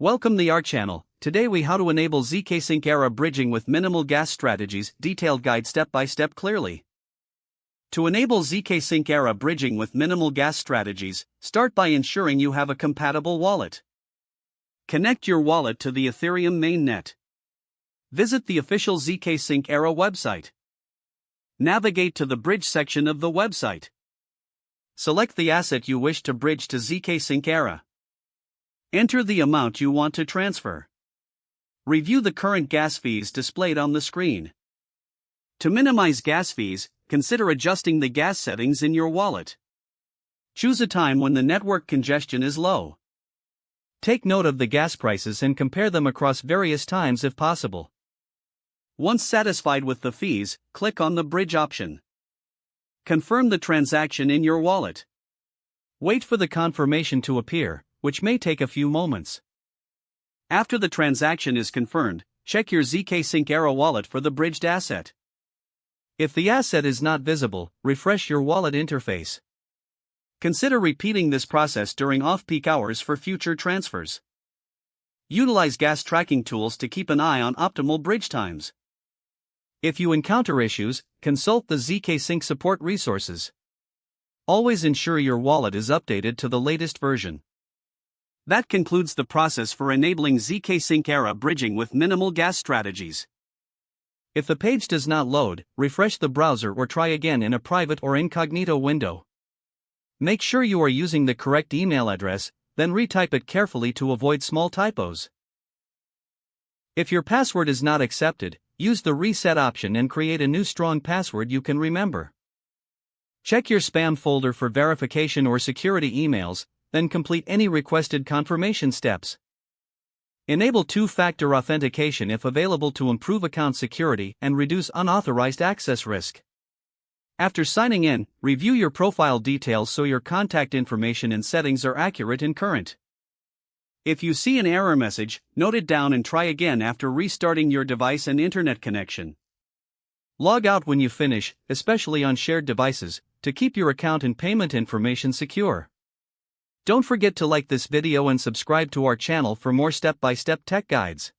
Welcome to our channel. Today we how to enable zkSync era bridging with minimal gas strategies, detailed guide step by step clearly. To enable zkSync era bridging with minimal gas strategies, start by ensuring you have a compatible wallet. Connect your wallet to the Ethereum mainnet. Visit the official zkSync era website. Navigate to the bridge section of the website. Select the asset you wish to bridge to zkSync era. Enter the amount you want to transfer. Review the current gas fees displayed on the screen. To minimize gas fees, consider adjusting the gas settings in your wallet. Choose a time when the network congestion is low. Take note of the gas prices and compare them across various times if possible. Once satisfied with the fees, click on the bridge option. Confirm the transaction in your wallet. Wait for the confirmation to appear, which may take a few moments. After the transaction is confirmed, check your zkSync era wallet for the bridged asset. If the asset is not visible, refresh your wallet interface. Consider repeating this process during off-peak hours for future transfers. Utilize gas tracking tools to keep an eye on optimal bridge times. If you encounter issues, consult the zkSync support resources. Always ensure your wallet is updated to the latest version. That concludes the process for enabling zkSync era bridging with minimal gas strategies. If the page does not load, refresh the browser or try again in a private or incognito window. Make sure you are using the correct email address, then retype it carefully to avoid small typos. If your password is not accepted, use the reset option and create a new strong password you can remember. Check your spam folder for verification or security emails, then complete any requested confirmation steps. Enable two-factor authentication if available to improve account security and reduce unauthorized access risk. After signing in, review your profile details so your contact information and settings are accurate and current. If you see an error message, note it down and try again after restarting your device and internet connection. Log out when you finish, especially on shared devices, to keep your account and payment information secure. Don't forget to like this video and subscribe to our channel for more step-by-step tech guides.